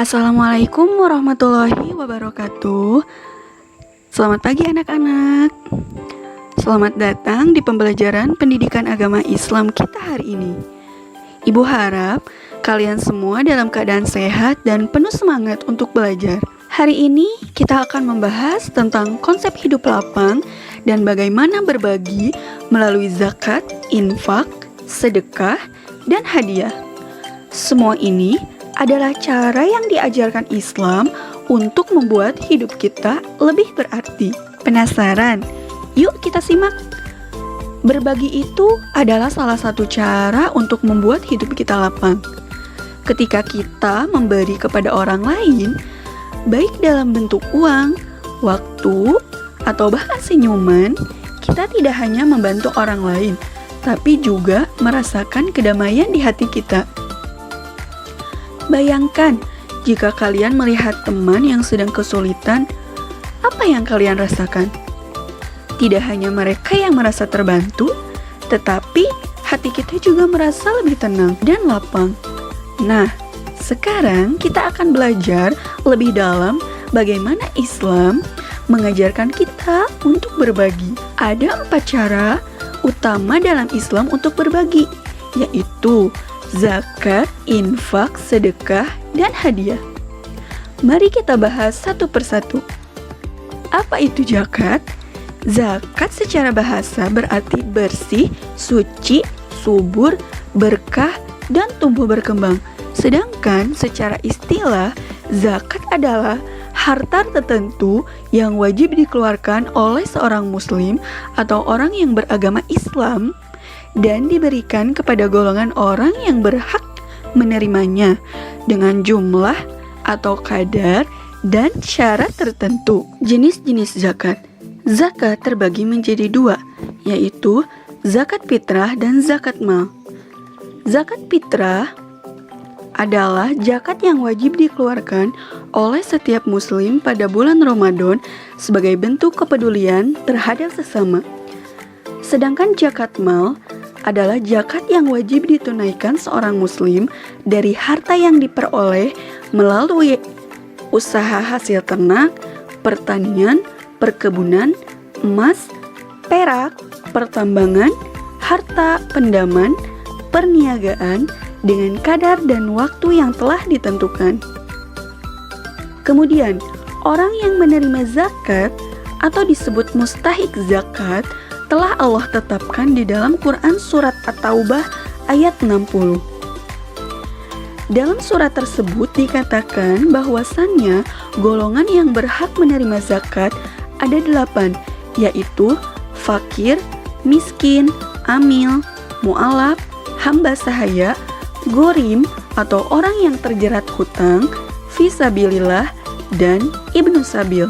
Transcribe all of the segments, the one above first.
Assalamualaikum warahmatullahi wabarakatuh. Selamat pagi anak-anak. Selamat datang di pembelajaran pendidikan agama Islam kita hari ini. Ibu harap kalian semua dalam keadaan sehat dan penuh semangat untuk belajar. Hari ini kita akan membahas tentang konsep hidup lapang dan bagaimana berbagi melalui zakat, infak, sedekah, dan hadiah. Semua ini adalah cara yang diajarkan Islam untuk membuat hidup kita lebih berarti. Penasaran? Yuk kita simak. Berbagi itu adalah salah satu cara untuk membuat hidup kita lapang. Ketika kita memberi kepada orang lain, baik dalam bentuk uang, waktu, atau bahkan senyuman, kita tidak hanya membantu orang lain, tapi juga merasakan kedamaian di hati kita. Bayangkan jika kalian melihat teman yang sedang kesulitan, apa yang kalian rasakan? Tidak hanya mereka yang merasa terbantu, tetapi hati kita juga merasa lebih tenang dan lapang. Nah, sekarang kita akan belajar lebih dalam bagaimana Islam mengajarkan kita untuk berbagi. Ada 4 cara utama dalam Islam untuk berbagi, yaitu zakat, infak, sedekah, dan hadiah. Mari kita bahas satu persatu. Apa itu zakat? Zakat secara bahasa berarti bersih, suci, subur, berkah, dan tumbuh berkembang. Sedangkan secara istilah, zakat adalah harta tertentu yang wajib dikeluarkan oleh seorang muslim atau orang yang beragama Islam dan diberikan kepada golongan orang yang berhak menerimanya dengan jumlah atau kadar dan syarat tertentu. Jenis-jenis zakat. Zakat terbagi menjadi 2, yaitu zakat fitrah dan zakat mal. Zakat fitrah adalah zakat yang wajib dikeluarkan oleh setiap muslim pada bulan Ramadan sebagai bentuk kepedulian terhadap sesama. Sedangkan zakat mal adalah zakat yang wajib ditunaikan seorang muslim dari harta yang diperoleh melalui usaha hasil ternak, pertanian, perkebunan, emas, perak, pertambangan, harta pendaman, perniagaan dengan kadar dan waktu yang telah ditentukan. Kemudian, orang yang menerima zakat atau disebut mustahik zakat telah Allah tetapkan di dalam Quran Surat At-Taubah ayat 60. Dalam surat tersebut dikatakan bahwasannya golongan yang berhak menerima zakat ada 8, yaitu fakir, miskin, amil, mu'alaf, hamba sahaya, gorim atau orang yang terjerat hutang, fisabilillah, dan ibnu sabil.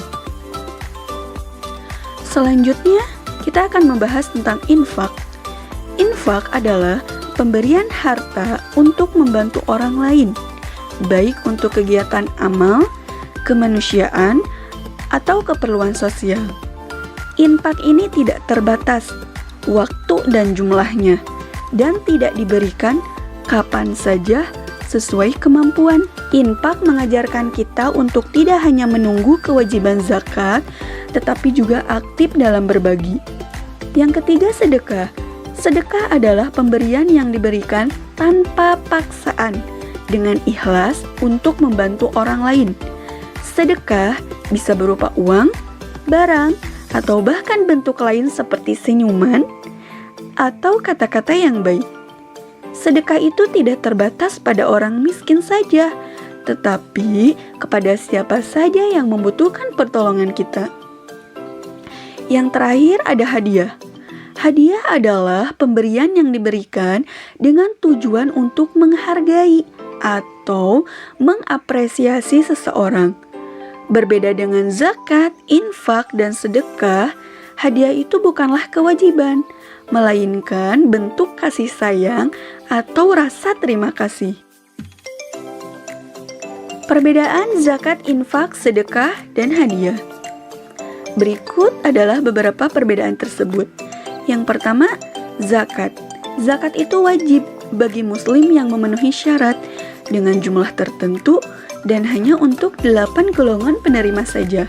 Selanjutnya, kita akan membahas tentang infak. Infak adalah pemberian harta untuk membantu orang lain, baik untuk kegiatan amal, kemanusiaan, atau keperluan sosial. Infak ini tidak terbatas waktu dan jumlahnya, dan tidak diberikan kapan saja sesuai kemampuan. Infak mengajarkan kita untuk tidak hanya menunggu kewajiban zakat, tetapi juga aktif dalam berbagi. Yang ketiga, sedekah. Sedekah adalah pemberian yang diberikan tanpa paksaan, dengan ikhlas untuk membantu orang lain. Sedekah bisa berupa uang, barang, atau bahkan bentuk lain seperti senyuman atau kata-kata yang baik. Sedekah itu tidak terbatas pada orang miskin saja, tetapi kepada siapa saja yang membutuhkan pertolongan kita. Yang terakhir ada hadiah. Hadiah adalah pemberian yang diberikan dengan tujuan untuk menghargai atau mengapresiasi seseorang. Berbeda dengan zakat, infak, dan sedekah, hadiah itu bukanlah kewajiban, melainkan bentuk kasih sayang atau rasa terima kasih. Perbedaan zakat, infak, sedekah, dan hadiah. Berikut adalah beberapa perbedaan tersebut. Yang pertama, zakat. Zakat itu wajib bagi muslim yang memenuhi syarat dengan jumlah tertentu dan hanya untuk 8 golongan penerima saja.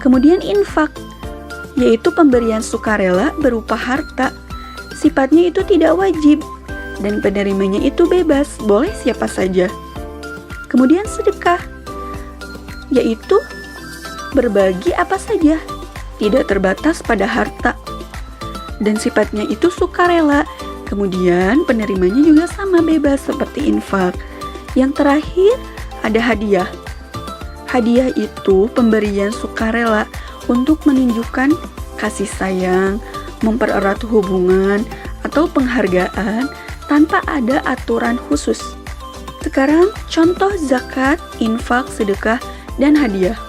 Kemudian infak, yaitu pemberian sukarela berupa harta. Sifatnya itu tidak wajib, dan penerimanya itu bebas, boleh siapa saja. Kemudian sedekah, yaitu berbagi apa saja, tidak terbatas pada harta, dan sifatnya itu sukarela. Kemudian penerimanya juga sama, bebas seperti infak. Yang terakhir ada hadiah. Hadiah itu pemberian sukarela untuk menunjukkan kasih sayang, mempererat hubungan, atau penghargaan tanpa ada aturan khusus. Sekarang contoh zakat, infak, sedekah, dan hadiah.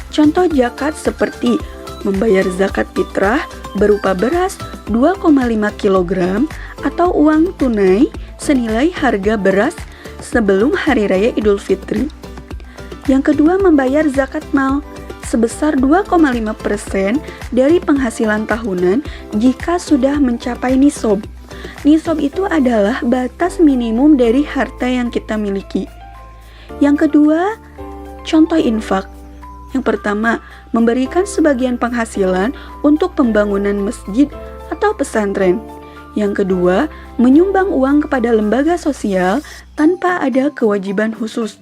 Contoh zakat seperti membayar zakat fitrah berupa beras 2,5 kg atau uang tunai senilai harga beras sebelum Hari Raya Idul Fitri. Yang kedua, membayar zakat mal sebesar 2,5% dari penghasilan tahunan jika sudah mencapai nisab. Nisab itu adalah batas minimum dari harta yang kita miliki. Yang kedua, contoh infak. Yang pertama, memberikan sebagian penghasilan untuk pembangunan masjid atau pesantren. Yang kedua, menyumbang uang kepada lembaga sosial tanpa ada kewajiban khusus.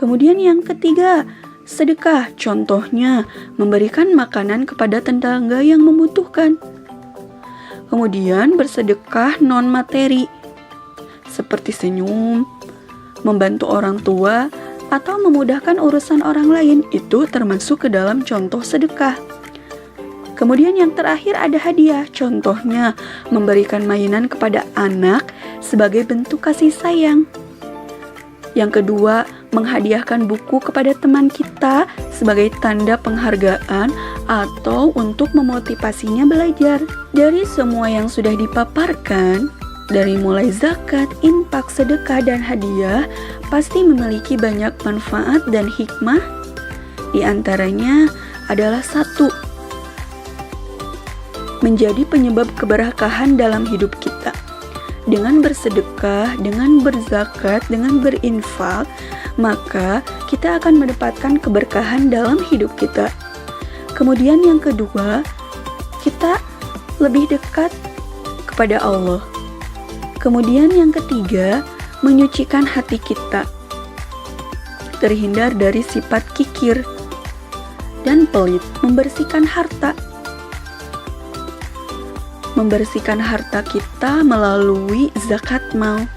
Kemudian yang ketiga, sedekah. Contohnya, memberikan makanan kepada tetangga yang membutuhkan. Kemudian bersedekah non-materi, seperti senyum, membantu orang tua, atau memudahkan urusan orang lain, itu termasuk ke dalam contoh sedekah. Kemudian yang terakhir ada hadiah, contohnya memberikan mainan kepada anak sebagai bentuk kasih sayang. Yang kedua, menghadiahkan buku kepada teman kita sebagai tanda penghargaan atau untuk memotivasinya belajar. Dari semua yang sudah dipaparkan, dari mulai zakat, infak, sedekah, dan hadiah, pasti memiliki banyak manfaat dan hikmah. Di antaranya adalah 1. Menjadi penyebab keberkahan dalam hidup kita. Dengan bersedekah, dengan berzakat, dengan berinfak, maka kita akan mendapatkan keberkahan dalam hidup kita. Kemudian yang kedua, kita lebih dekat kepada Allah. Kemudian yang ketiga, menyucikan hati kita, terhindar dari sifat kikir dan pelit, membersihkan harta kita melalui zakat mal.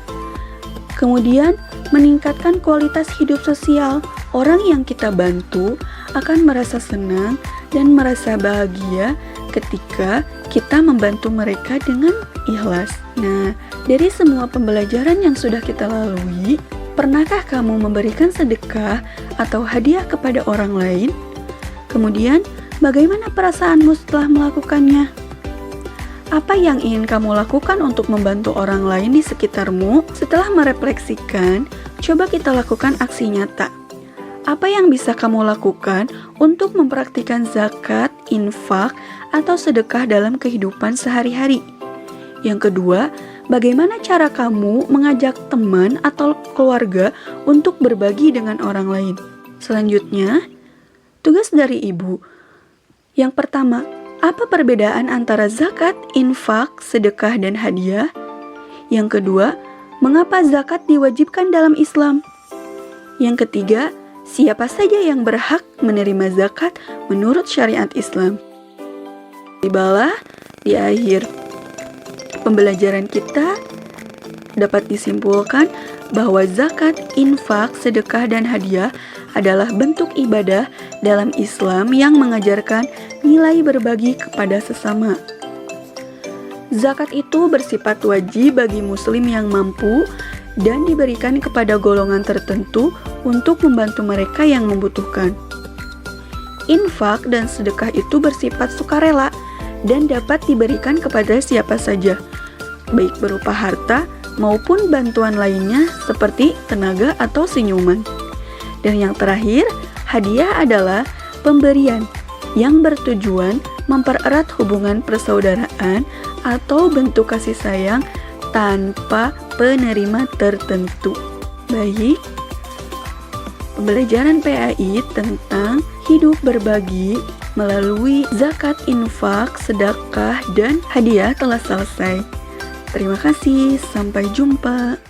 Kemudian meningkatkan kualitas hidup sosial. Orang yang kita bantu akan merasa senang dan merasa bahagia ketika kita membantu mereka dengan ikhlas. Nah, dari semua pembelajaran yang sudah kita lalui, pernahkah kamu memberikan sedekah atau hadiah kepada orang lain? Kemudian, bagaimana perasaanmu setelah melakukannya? Apa yang ingin kamu lakukan untuk membantu orang lain di sekitarmu? Setelah merefleksikan, coba kita lakukan aksi nyata. Apa yang bisa kamu lakukan untuk mempraktikkan zakat, infak, atau sedekah dalam kehidupan sehari-hari? Yang kedua, bagaimana cara kamu mengajak teman atau keluarga untuk berbagi dengan orang lain? Selanjutnya, tugas dari ibu. Yang pertama, apa perbedaan antara zakat, infak, sedekah, dan hadiah? Yang kedua, mengapa zakat diwajibkan dalam Islam? Yang ketiga, siapa saja yang berhak menerima zakat menurut syariat Islam? Tibalah di akhir pembelajaran kita, dapat disimpulkan bahwa zakat, infak, sedekah, dan hadiah adalah bentuk ibadah dalam Islam yang mengajarkan nilai berbagi kepada sesama. Zakat itu bersifat wajib bagi muslim yang mampu dan diberikan kepada golongan tertentu untuk membantu mereka yang membutuhkan. Infak dan sedekah itu bersifat sukarela dan dapat diberikan kepada siapa saja, baik berupa harta maupun bantuan lainnya seperti tenaga atau senyuman. Dan yang terakhir, hadiah adalah pemberian yang bertujuan mempererat hubungan persaudaraan atau bentuk kasih sayang tanpa penerima tertentu. Baik, Pembelajaran PAI tentang hidup berbagi melalui zakat, infak, sedekah, dan hadiah telah selesai. Terima kasih, sampai jumpa.